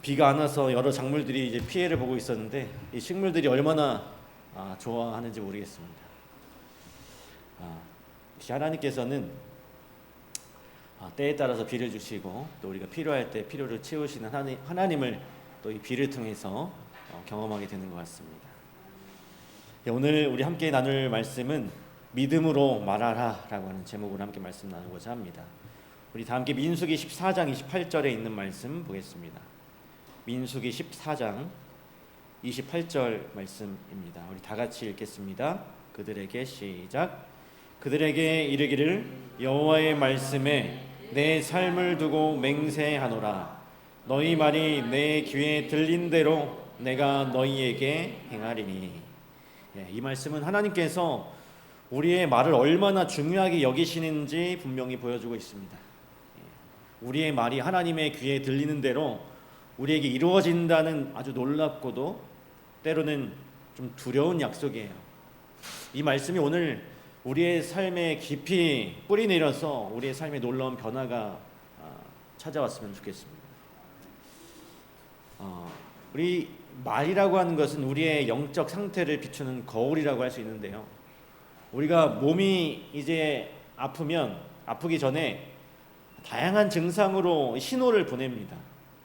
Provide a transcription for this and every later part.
비가 안 와서 여러 작물들이 이제 피해를 보고 있었는데 이 식물들이 얼마나 좋아하는지 모르겠습니다. 역시 하나님께서는 때에 따라서 비를 주시고 또 우리가 필요할 때 필요를 채우시는 하나님을 또 이 비를 통해서 경험하게 되는 것 같습니다. 오늘 우리 함께 나눌 말씀은 믿음으로 말하라 라고 하는 제목으로 함께 말씀 나누고자 합니다. 우리 다 함께 민수기 14장 28절에 있는 말씀 보겠습니다. 민수기 14장 28절 말씀입니다. 우리 다 같이 읽겠습니다. 그들에게 시작. 그들에게 이르기를 여호와의 말씀에 내 삶을 두고 맹세하노라. 너희 말이 내 귀에 들린 대로 내가 너희에게 행하리니. 이 말씀은 하나님께서 우리의 말을 얼마나 중요하게 여기시는지 분명히 보여주고 있습니다. 우리의 말이 하나님의 귀에 들리는 대로 우리에게 이루어진다는 아주 놀랍고도 때로는 좀 두려운 약속이에요. 이 말씀이 오늘 우리의 삶에 깊이 뿌리 내려서 우리의 삶에 놀라운 변화가 찾아왔으면 좋겠습니다. 우리 말이라고 하는 것은 우리의 영적 상태를 비추는 거울이라고 할 수 있는데요. 우리가 몸이 이제 아프기 전에 다양한 증상으로 신호를 보냅니다.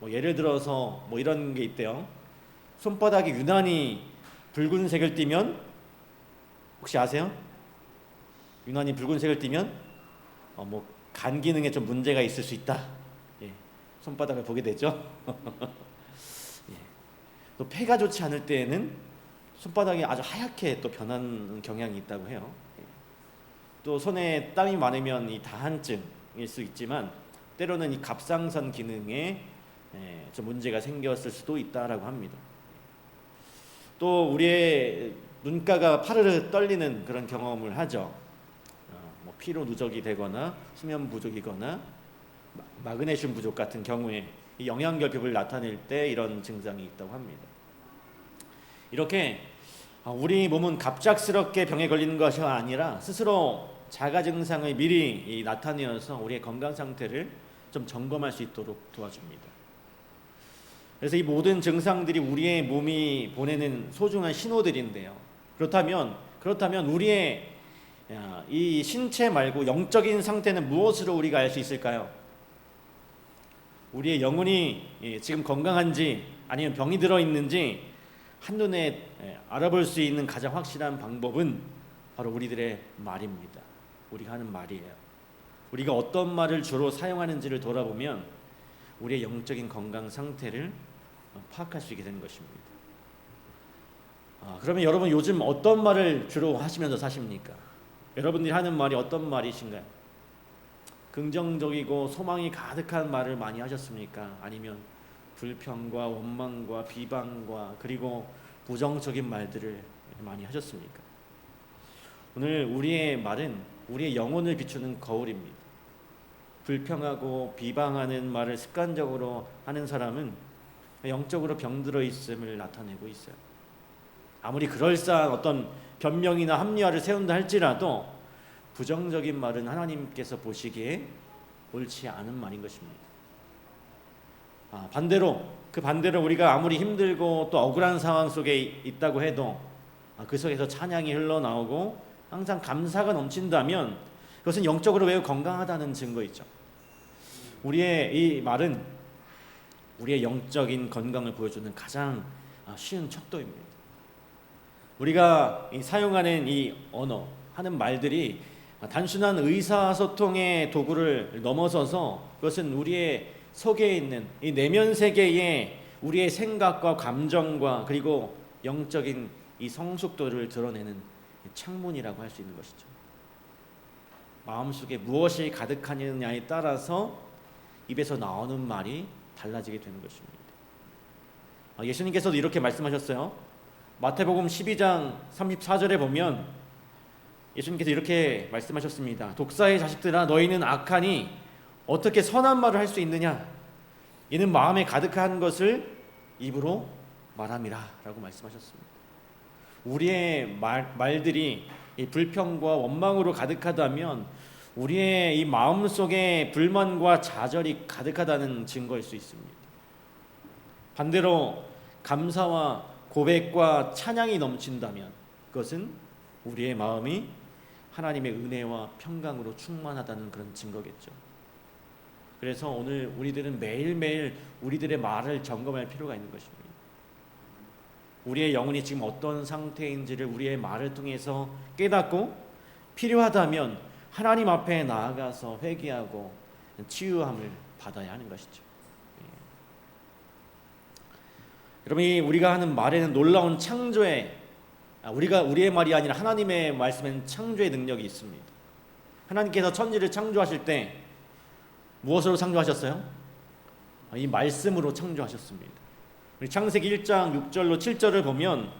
예를 들어서 이런 게 있대요. 손바닥이 유난히 붉은색을 띠면, 혹시 아세요? 유난히 붉은색을 띠면 간 기능에 좀 문제가 있을 수 있다. 손바닥을 보게 되죠. 또 폐가 좋지 않을 때에는 손바닥이 아주 하얗게 또 변하는 경향이 있다고 해요. 또 손에 땀이 많으면 이 다한증일 수 있지만 때로는 이 갑상선 기능에 좀 문제가 생겼을 수도 있다라고 합니다. 또 우리의 눈가가 파르르 떨리는 그런 경험을 하죠. 피로 누적이 되거나 수면 부족이거나 마그네슘 부족 같은 경우에 이 영양결핍을 나타낼 때 이런 증상이 있다고 합니다. 이렇게 우리 몸은 갑작스럽게 병에 걸리는 것이 아니라 스스로 자가 증상을 미리 나타내어서 우리의 건강 상태를 좀 점검할 수 있도록 도와줍니다. 그래서 이 모든 증상들이 우리의 몸이 보내는 소중한 신호들인데요. 그렇다면 우리의 이 신체 말고 영적인 상태는 무엇으로 우리가 알 수 있을까요? 우리의 영혼이 지금 건강한지 아니면 병이 들어있는지 한눈에 알아볼 수 있는 가장 확실한 방법은 바로 우리들의 말입니다. 우리가 하는 말이에요. 우리가 어떤 말을 주로 사용하는지를 돌아보면 우리의 영적인 건강 상태를 파악할 수 있게 되는 것입니다. 그러면 여러분 요즘 어떤 말을 주로 하시면서 사십니까? 여러분들이 하는 말이 어떤 말이신가요? 긍정적이고 소망이 가득한 말을 많이 하셨습니까? 아니면 불평과 원망과 비방과 그리고 부정적인 말들을 많이 하셨습니까? 오늘 우리의 말은 우리의 영혼을 비추는 거울입니다. 불평하고 비방하는 말을 습관적으로 하는 사람은 영적으로 병들어 있음을 나타내고 있어요. 아무리 그럴싸한 어떤 변명이나 합리화를 세운다 할지라도 부정적인 말은 하나님께서 보시기에 옳지 않은 말인 것입니다. 반대로 우리가 아무리 힘들고 또 억울한 상황 속에 있다고 해도 그 속에서 찬양이 흘러나오고 항상 감사가 넘친다면 그것은 영적으로 매우 건강하다는 증거이죠. 우리의 이 말은 우리의 영적인 건강을 보여주는 가장 쉬운 척도입니다. 우리가 사용하는 이 언어, 하는 말들이 단순한 의사소통의 도구를 넘어서서 그것은 우리의 속에 있는 이 내면 세계에 우리의 생각과 감정과 그리고 영적인 이 성숙도를 드러내는 창문이라고 할 수 있는 것이죠. 마음속에 무엇이 가득하느냐에 따라서 입에서 나오는 말이 달라지게 되는 것입니다. 예수님께서도 이렇게 말씀하셨어요. 마태복음 12장 34절에 보면 예수님께서 이렇게 말씀하셨습니다. 독사의 자식들아 너희는 악하니 어떻게 선한 말을 할 수 있느냐? 이는 마음에 가득한 것을 입으로 말함이라 라고 말씀하셨습니다. 우리의 말들이 이 불평과 원망으로 가득하다면 우리의 이 마음속에 불만과 좌절이 가득하다는 증거일 수 있습니다. 반대로 감사와 고백과 찬양이 넘친다면 그것은 우리의 마음이 하나님의 은혜와 평강으로 충만하다는 그런 증거겠죠. 그래서 오늘 우리들은 매일매일 우리들의 말을 점검할 필요가 있는 것입니다. 우리의 영혼이 지금 어떤 상태인지를 우리의 말을 통해서 깨닫고 필요하다면 하나님 앞에 나아가서 회개하고 치유함을 받아야 하는 것이죠. 여러분, 우리가 하는 말에는 놀라운 창조의 우리의 말이 아니라 하나님의 말씀에는 창조의 능력이 있습니다. 하나님께서 천지를 창조하실 때 무엇으로 창조하셨어요? 이 말씀으로 창조하셨습니다. 우리 창세기 1장 6절로 7절을 보면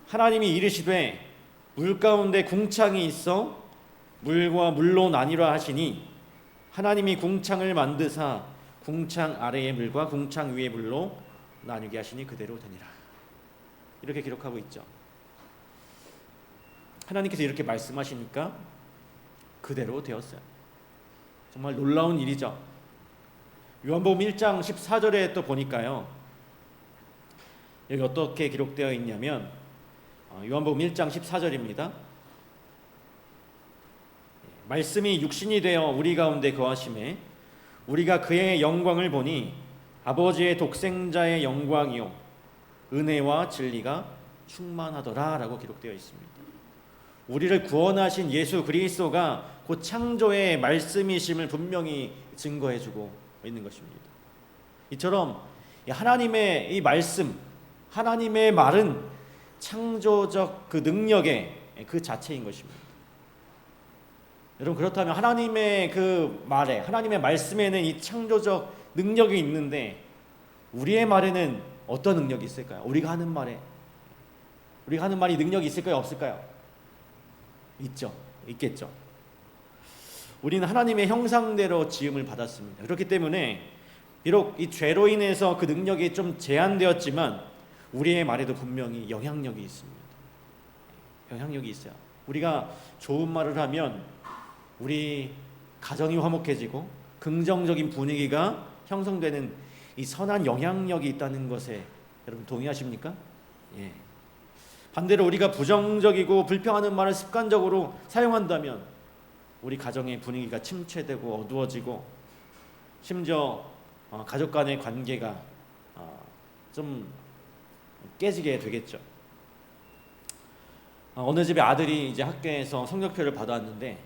하나님이 이르시되 물 가운데 궁창이 있어 물과 물로 나뉘라 하시니 하나님이 궁창을 만드사 궁창 아래의 물과 궁창 위의 물로 나누게 하시니 그대로 되니라. 이렇게 기록하고 있죠. 하나님께서 이렇게 말씀하시니까 그대로 되었어요. 정말 놀라운 일이죠. 요한복음 1장 14절에 또 보니까요, 여기 어떻게 기록되어 있냐면 요한복음 1장 14절입니다. 말씀이 육신이 되어 우리 가운데 거하심에 우리가 그의 영광을 보니 아버지의 독생자의 영광이요 은혜와 진리가 충만하더라 라고 기록되어 있습니다. 우리를 구원하신 예수 그리스도가 곧 창조의 말씀이심을 분명히 증거해주고 있는 것입니다. 이처럼 하나님의 이 말씀, 하나님의 말은 창조적 그 능력의 그 자체인 것입니다. 여러분, 그렇다면 하나님의 그 말에, 하나님의 말씀에는 이 창조적 능력이 있는데 우리의 말에는 어떤 능력이 있을까요? 우리가 하는 말이 능력이 있을까요? 없을까요? 있죠. 있겠죠. 우리는 하나님의 형상대로 지음을 받았습니다. 그렇기 때문에 비록 이 죄로 인해서 그 능력이 좀 제한되었지만 우리의 말에도 분명히 영향력이 있습니다. 영향력이 있어요. 우리가 좋은 말을 하면 우리 가정이 화목해지고 긍정적인 분위기가 형성되는 이 선한 영향력이 있다는 것에 여러분 동의하십니까? 예. 반대로 우리가 부정적이고 불평하는 말을 습관적으로 사용한다면 우리 가정의 분위기가 침체되고 어두워지고 심지어 가족 간의 관계가 좀 깨지게 되겠죠. 어느 집에 아들이 이제 학교에서 성적표를 받아왔는데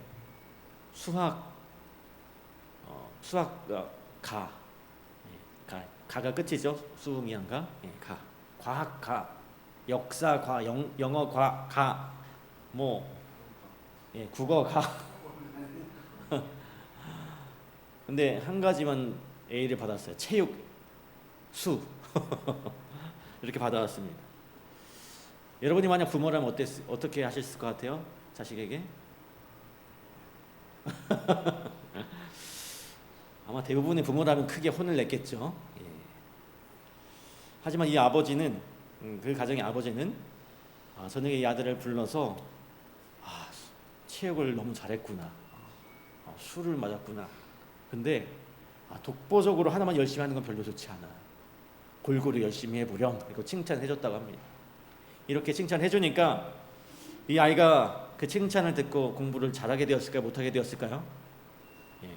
가가 끝이죠. 수미양가, 가, 과학 가, 역사 과, 영어 가, 국어 가. 근데 한 가지만 A를 받았어요. 체육, 수. 이렇게 받아왔습니다. 여러분이 만약 부모라면 어떻게 하실 것 같아요? 자식에게? 아마 대부분의 부모라면 크게 혼을 냈겠죠. 예. 하지만 이 아버지는, 그 가정의 아버지는 저녁에 이 아들을 불러서 체육을 너무 잘했구나, 술을 맞았구나, 근데 독보적으로 하나만 열심히 하는 건 별로 좋지 않아, 골고루 열심히 해보렴, 이거 칭찬해줬다고 합니다. 이렇게 칭찬해주니까 이 아이가 그 칭찬을 듣고 공부를 잘하게 되었을까요? 못하게 되었을까요? 예.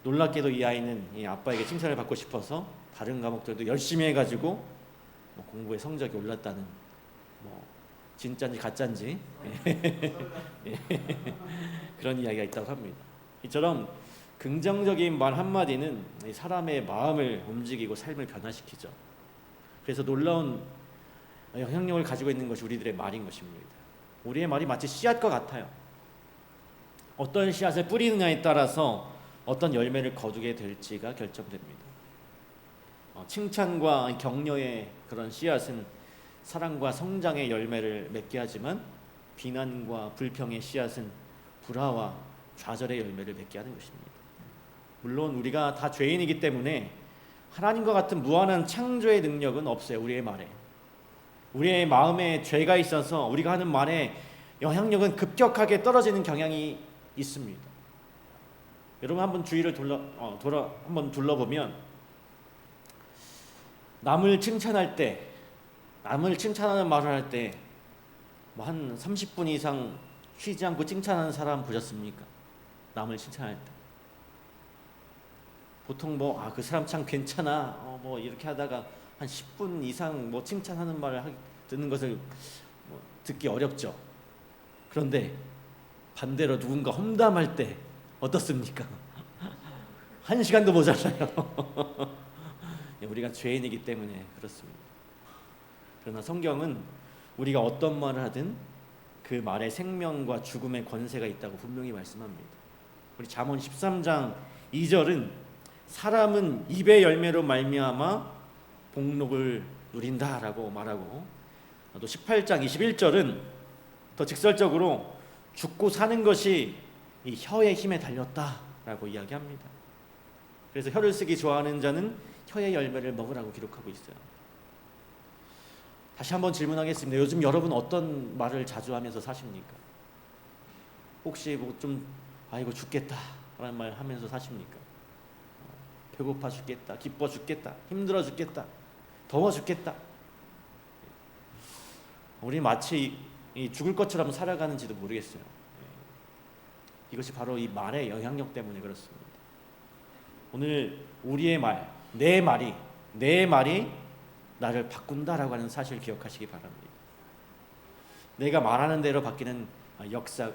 놀랍게도 이 아이는 이 아빠에게 칭찬을 받고 싶어서 다른 과목들도 열심히 해가지고 공부의 성적이 올랐다는, 진짜인지 가짜인지 그런 이야기가 있다고 합니다. 이처럼 긍정적인 말 한마디는 사람의 마음을 움직이고 삶을 변화시키죠. 그래서 놀라운 영향력을 가지고 있는 것이 우리들의 말인 것입니다. 우리의 말이 마치 씨앗과 같아요. 어떤 씨앗을 뿌리느냐에 따라서 어떤 열매를 거두게 될지가 결정됩니다. 칭찬과 격려의 그런 씨앗은 사랑과 성장의 열매를 맺게 하지만 비난과 불평의 씨앗은 불화와 좌절의 열매를 맺게 하는 것입니다. 물론 우리가 다 죄인이기 때문에 하나님과 같은 무한한 창조의 능력은 없어요. 우리의 말에, 우리의 마음에 죄가 있어서 우리가 하는 말에 영향력은 급격하게 떨어지는 경향이 있습니다. 여러분 한번 주위를 한번 둘러보면 남을 칭찬할 때, 남을 칭찬하는 말을 할 때 뭐 한 30분 이상 쉬지 않고 칭찬하는 사람 보셨습니까? 남을 칭찬할 때 보통 뭐 그 사람 참 괜찮아 뭐 이렇게 하다가 한 10분 이상 뭐 칭찬하는 말을 듣는 것을 뭐 듣기 어렵죠. 그런데 반대로 누군가 험담할 때 어떻습니까? 한 시간도 모자라요. 우리가 죄인이기 때문에 그렇습니다. 그러나 성경은 우리가 어떤 말을 하든 그 말에 생명과 죽음의 권세가 있다고 분명히 말씀합니다. 우리 잠언 13장 2절은 사람은 입의 열매로 말미암아 복록을 누린다라고 말하고, 또 18장 21절은 더 직설적으로 죽고 사는 것이 이 혀의 힘에 달렸다라고 이야기합니다. 그래서 혀를 쓰기 좋아하는 자는 혀의 열매를 먹으라고 기록하고 있어요. 다시 한번 질문하겠습니다. 요즘 여러분 어떤 말을 자주 하면서 사십니까? 혹시 뭐 좀 아이고 죽겠다 라는 말 하면서 사십니까? 배고파 죽겠다, 기뻐 죽겠다, 힘들어 죽겠다, 더워 죽겠다. 우리 마치 이 죽을 것처럼 살아가는지도 모르겠어요. 이것이 바로 이 말의 영향력 때문에 그렇습니다. 오늘 우리의 말, 내 말이 나를 바꾼다라고 하는 사실을 기억하시기 바랍니다. 내가 말하는 대로 바뀌는 역사,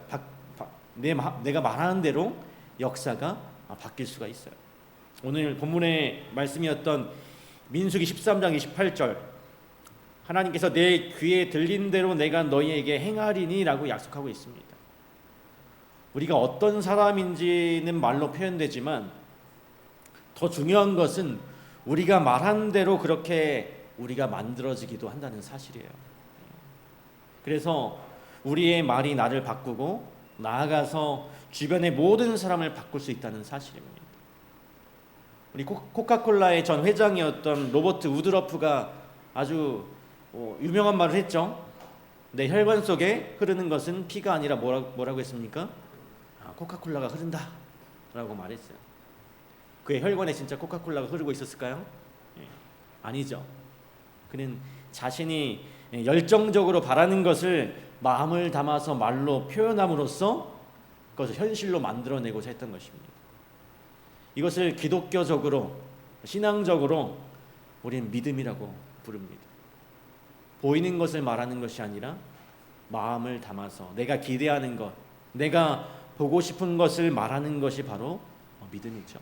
내가 말하는 대로 역사가 바뀔 수가 있어요. 오늘 본문의 말씀이었던 민수기 13장 28절, 하나님께서 내 귀에 들린 대로 내가 너희에게 행하리니 라고 약속하고 있습니다. 우리가 어떤 사람인지는 말로 표현되지만 더 중요한 것은 우리가 말한 대로 그렇게 우리가 만들어지기도 한다는 사실이에요. 그래서 우리의 말이 나를 바꾸고 나아가서 주변의 모든 사람을 바꿀 수 있다는 사실입니다. 우리 코카콜라의 전 회장이었던 로버트 우드러프가 아주 유명한 말을 했죠. 내 혈관 속에 흐르는 것은 피가 아니라 뭐라고 했습니까? 코카콜라가 흐른다 라고 말했어요. 그의 혈관에 진짜 코카콜라가 흐르고 있었을까요? 아니죠. 그는 자신이 열정적으로 바라는 것을 마음을 담아서 말로 표현함으로써 그것을 현실로 만들어내고자 했던 것입니다. 이것을 기독교적으로, 신앙적으로 우리는 믿음이라고 부릅니다. 보이는 것을 말하는 것이 아니라 마음을 담아서 내가 기대하는 것, 내가 보고 싶은 것을 말하는 것이 바로 믿음이죠.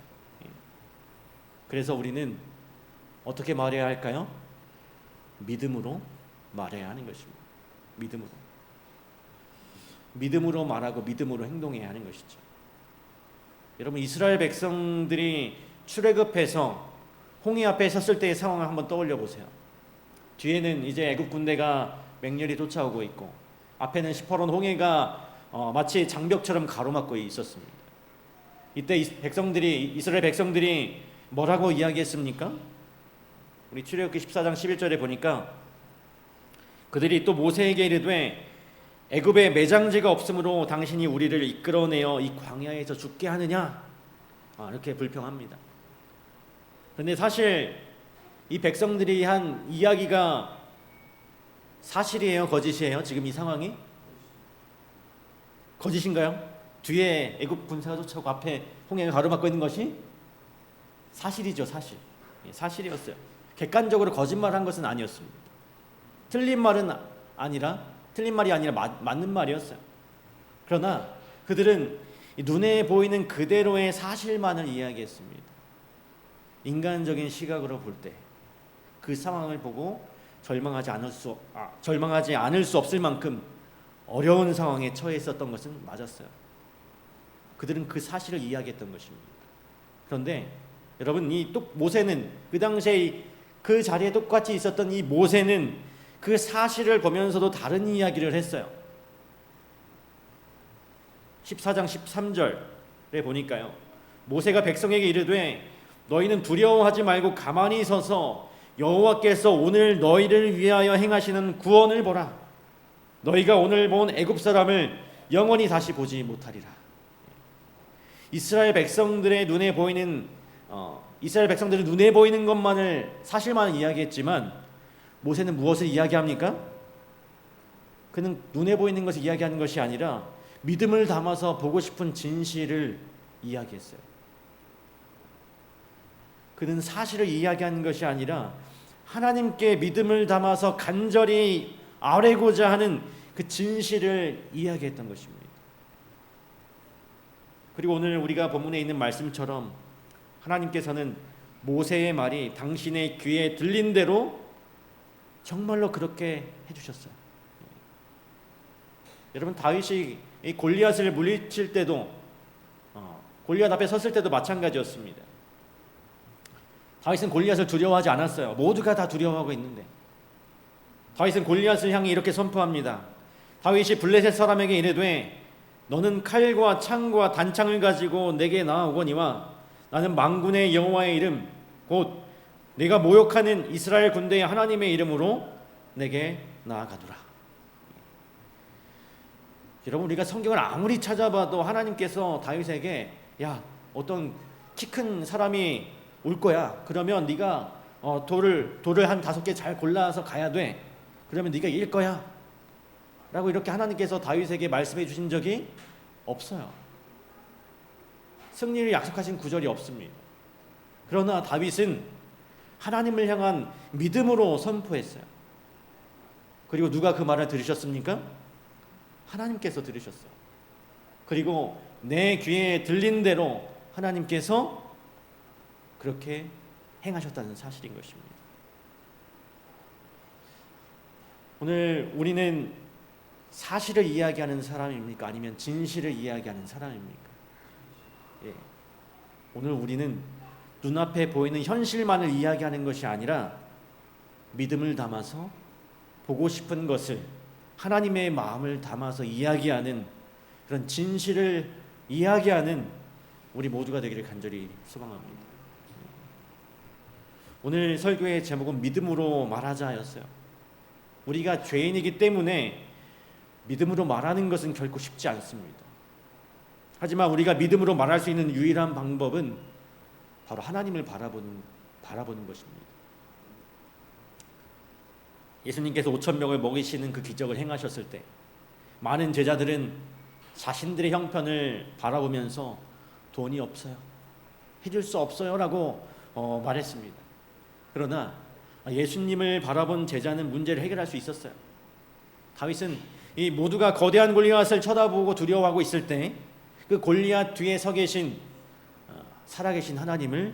그래서 우리는 어떻게 말해야 할까요? 믿음으로 말해야 하는 것입니다. 믿음으로 말하고 믿음으로 행동해야 하는 것이죠. 여러분, 이스라엘 백성들이 출애굽해서 홍해 앞에 섰을 때의 상황을 한번 떠올려 보세요. 뒤에는 이제 애굽 군대가 맹렬히 쫓아오고 있고 앞에는 시퍼런 홍해가 마치 장벽처럼 가로막고 있었습니다. 이때 이스라엘 백성들이 뭐라고 이야기했습니까? 우리 출애굽기 14장 11절에 보니까 그들이 또 모세에게 이르되 애굽에 매장지가 없으므로 당신이 우리를 이끌어내어 이 광야에서 죽게 하느냐? 이렇게 불평합니다. 그런데 사실 이 백성들이 한 이야기가 사실이에요? 거짓이에요? 지금 이 상황이? 거짓인가요? 뒤에 애굽 군사가 쫓아오고 앞에 홍해가 가로막고 있는 것이 사실이죠. 사실이었어요. 객관적으로 거짓말한 것은 아니었습니다. 틀린 말이 아니라 맞는 말이었어요. 그러나 그들은 눈에 보이는 그대로의 사실만을 이야기했습니다. 인간적인 시각으로 볼 때 그 상황을 보고 절망하지 않을 수 없을 만큼 어려운 상황에 처해 있었던 것은 맞았어요. 그들은 그 사실을 이야기했던 것입니다. 그런데 여러분, 모세는 그 당시에 그 자리에 똑같이 있었던 이 모세는 그 사실을 보면서도 다른 이야기를 했어요. 14장 13절에 보니까요, 모세가 백성에게 이르되 너희는 두려워하지 말고 가만히 서서 여호와께서 오늘 너희를 위하여 행하시는 구원을 보라. 너희가 오늘 본 애굽 사람을 영원히 다시 보지 못하리라. 이스라엘 백성들의 눈에 보이는 이스라엘 백성들은 눈에 보이는 것만을 사실만 이야기했지만 모세는 무엇을 이야기합니까? 그는 눈에 보이는 것을 이야기하는 것이 아니라 믿음을 담아서 보고 싶은 진실을 이야기했어요. 그는 사실을 이야기하는 것이 아니라 하나님께 믿음을 담아서 간절히 아뢰고자 하는 그 진실을 이야기했던 것입니다. 그리고 오늘 우리가 본문에 있는 말씀처럼 하나님께서는 모세의 말이 당신의 귀에 들린 대로 정말로 그렇게 해주셨어요. 여러분, 다윗이 이 골리앗을 물리칠 때도 골리앗 앞에 섰을 때도 마찬가지였습니다. 다윗은 골리앗을 두려워하지 않았어요. 모두가 다 두려워하고 있는데 다윗은 골리앗을 향해 이렇게 선포합니다. 다윗이 블레셋 사람에게 이르되 너는 칼과 창과 단창을 가지고 내게 나아오거니와 나는 만군의 여호와의 이름 곧 내가 모욕하는 이스라엘 군대의 하나님의 이름으로 내게 나아가노라. 여러분, 우리가 성경을 아무리 찾아봐도 하나님께서 다윗에게 야, 어떤 키 큰 사람이 올 거야. 그러면 네가 돌을 한 5개 잘 골라서 가야 돼. 그러면 네가 이길 거야. 라고 이렇게 하나님께서 다윗에게 말씀해 주신 적이 없어요. 승리를 약속하신 구절이 없습니다. 그러나 다윗은 하나님을 향한 믿음으로 선포했어요. 그리고 누가 그 말을 들으셨습니까? 하나님께서 들으셨어요. 그리고 내 귀에 들린 대로 하나님께서 그렇게 행하셨다는 사실인 것입니다. 오늘 우리는 사실을 이야기하는 사람입니까? 아니면 진실을 이야기하는 사람입니까? 예. 오늘 우리는 눈앞에 보이는 현실만을 이야기하는 것이 아니라 믿음을 담아서 보고 싶은 것을 하나님의 마음을 담아서 이야기하는 그런 진실을 이야기하는 우리 모두가 되기를 간절히 소망합니다. 오늘 설교의 제목은 믿음으로 말하자였어요. 우리가 죄인이기 때문에 믿음으로 말하는 것은 결코 쉽지 않습니다. 하지만 우리가 믿음으로 말할 수 있는 유일한 방법은 바로 하나님을 바라보는 것입니다. 예수님께서 5,000명을 먹이시는 그 기적을 행하셨을 때 많은 제자들은 자신들의 형편을 바라보면서 돈이 없어요, 해줄 수 없어요 라고 말했습니다. 그러나 예수님을 바라본 제자는 문제를 해결할 수 있었어요. 다윗은 이 모두가 거대한 골리앗을 쳐다보고 두려워하고 있을 때 그 골리앗 뒤에 서 계신 살아계신 하나님을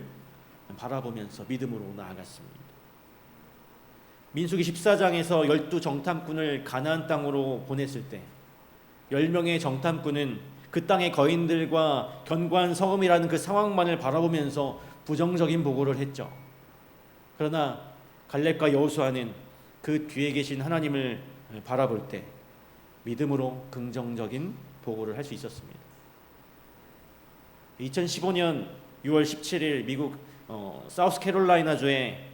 바라보면서 믿음으로 나아갔습니다. 민수기 14장에서 12 정탐꾼을 가나안 땅으로 보냈을 때 10명의 정탐꾼은 그 땅의 거인들과 견고한 성읍이라는 그 상황만을 바라보면서 부정적인 보고를 했죠. 그러나 갈렙과 여호수아는 그 뒤에 계신 하나님을 바라볼 때 믿음으로 긍정적인 보고를 할 수 있었습니다. 2015년 6월 17일 미국 사우스캐롤라이나주의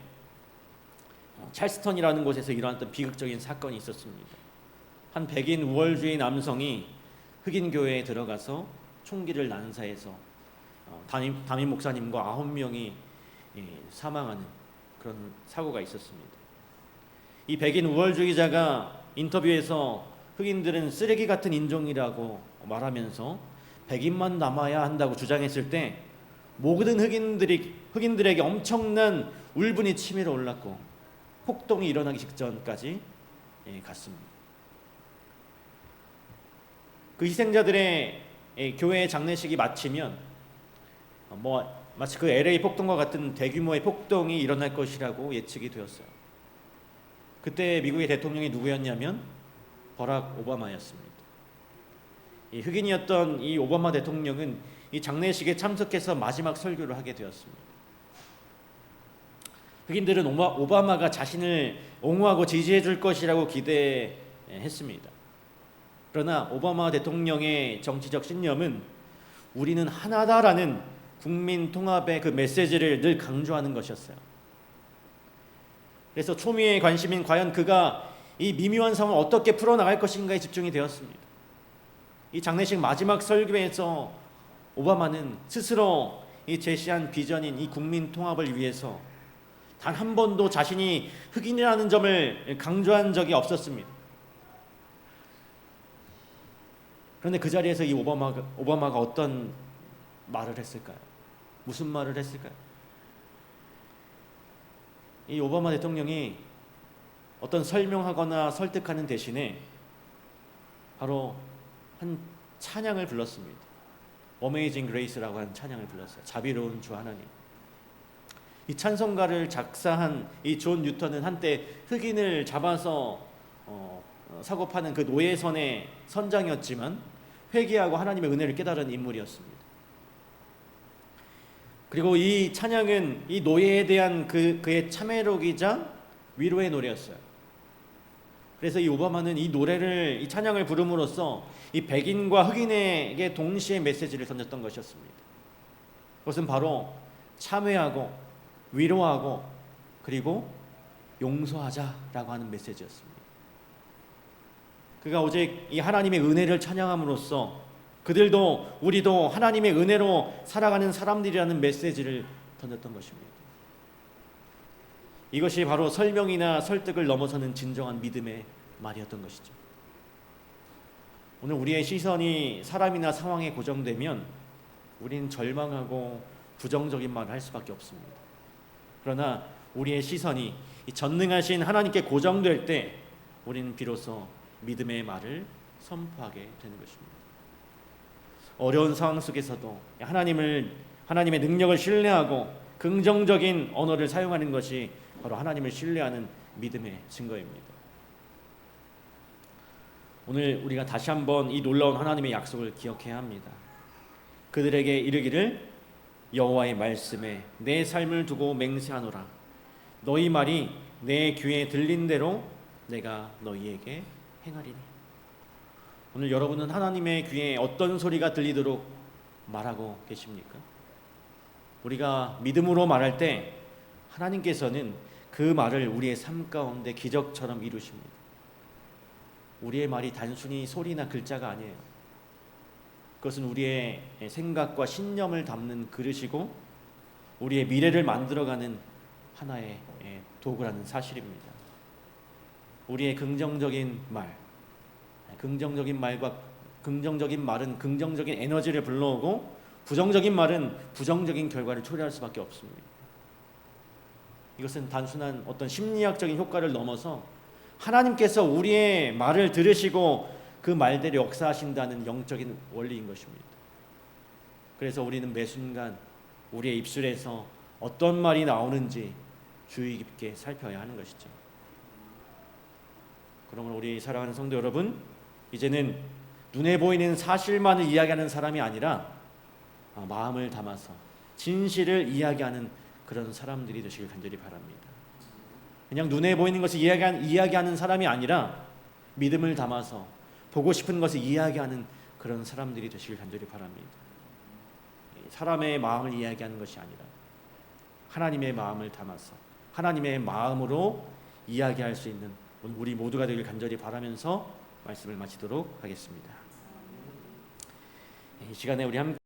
찰스턴이라는 곳에서 일어났던 비극적인 사건이 있었습니다. 한 백인 우월주의 남성이 흑인 교회에 들어가서 총기를 난사해서 담임 목사님과 9명이 사망하는 그런 사고가 있었습니다. 이 백인 우월주의자가 인터뷰에서 흑인들은 쓰레기 같은 인종이라고 말하면서 백인만 남아야 한다고 주장했을 때 모든 흑인들에게 엄청난 울분이 치밀어 올랐고 폭동이 일어나기 직전까지 갔습니다. 그 희생자들의 교회 장례식이 마치면 마치 그 LA 폭동과 같은 대규모의 폭동이 일어날 것이라고 예측이 되었어요. 그때 미국의 대통령이 누구였냐면 버락 오바마였습니다. 이 흑인이었던 이 오바마 대통령은 이 장례식에 참석해서 마지막 설교를 하게 되었습니다. 흑인들은 오바마가 자신을 옹호하고 지지해 줄 것이라고 기대했습니다. 그러나 오바마 대통령의 정치적 신념은 우리는 하나다라는 국민 통합의 그 메시지를 늘 강조하는 것이었어요. 그래서 초미의 관심인 과연 그가 이 미묘한 상황을 어떻게 풀어나갈 것인가에 집중이 되었습니다. 이 장례식 마지막 설교에서 오바마는 스스로 이 제시한 비전인 이 국민 통합을 위해서 단 한 번도 자신이 흑인이라는 점을 강조한 적이 없었습니다. 그런데 그 자리에서 이 오바마가 어떤 말을 했을까요? 무슨 말을 했을까요? 이 오바마 대통령이 어떤 설명하거나 설득하는 대신에 바로 한 찬양을 불렀습니다. Amazing Grace라고 하는 찬양을 불렀어요. 자비로운 주 하나님. 이 찬송가를 작사한 이 존 뉴턴은 한때 흑인을 잡아서 사고 파는 그 노예선의 선장이었지만 회개하고 하나님의 은혜를 깨달은 인물이었습니다. 그리고 이 찬양은 이 노예에 대한 그의 참회록이자 위로의 노래였어요. 그래서 이 오바마는 이 찬양을 부름으로써 이 백인과 흑인에게 동시에 메시지를 던졌던 것이었습니다. 그것은 바로 참회하고 위로하고 그리고 용서하자라고 하는 메시지였습니다. 그가 오직 이 하나님의 은혜를 찬양함으로써 그들도 우리도 하나님의 은혜로 살아가는 사람들이라는 메시지를 던졌던 것입니다. 이것이 바로 설명이나 설득을 넘어서는 진정한 믿음의 말이었던 것이죠. 오늘 우리의 시선이 사람이나 상황에 고정되면 우리는 절망하고 부정적인 말을 할 수밖에 없습니다. 그러나 우리의 시선이 이 전능하신 하나님께 고정될 때 우리는 비로소 믿음의 말을 선포하게 되는 것입니다. 어려운 상황 속에서도 하나님의 능력을 신뢰하고 긍정적인 언어를 사용하는 것이 바로 하나님을 신뢰하는 믿음의 증거입니다. 오늘 우리가 다시 한번 이 놀라운 하나님의 약속을 기억해야 합니다. 그들에게 이르기를 여호와의 말씀에 내 삶을 두고 맹세하노라. 너희 말이 내 귀에 들린 대로 내가 너희에게 행하리니. 오늘 여러분은 하나님의 귀에 어떤 소리가 들리도록 말하고 계십니까? 우리가 믿음으로 말할 때 하나님께서는 그 말을 우리의 삶 가운데 기적처럼 이루십니다. 우리의 말이 단순히 소리나 글자가 아니에요. 그것은 우리의 생각과 신념을 담는 그릇이고 우리의 미래를 만들어가는 하나의 도구라는 사실입니다. 우리의 긍정적인 말은 긍정적인 에너지를 불러오고 부정적인 말은 부정적인 결과를 초래할 수밖에 없습니다. 이것은 단순한 어떤 심리학적인 효과를 넘어서 하나님께서 우리의 말을 들으시고 그 말대로 역사하신다는 영적인 원리인 것입니다. 그래서 우리는 매 순간 우리의 입술에서 어떤 말이 나오는지 주의 깊게 살펴야 하는 것이죠. 그러면 우리 사랑하는 성도 여러분, 이제는 눈에 보이는 사실만을 이야기하는 사람이 아니라 마음을 담아서 진실을 이야기하는 그런 사람들이 되시길 간절히 바랍니다. 그냥 눈에 보이는 것을 이야기하는 사람이 아니라 믿음을 담아서 보고 싶은 것을 이야기하는 그런 사람들이 되시길 간절히 바랍니다. 사람의 마음을 이야기하는 것이 아니라 하나님의 마음을 담아서 하나님의 마음으로 이야기할 수 있는 우리 모두가 되길 간절히 바라면서 말씀을 마치도록 하겠습니다. 이 시간에 우리 함께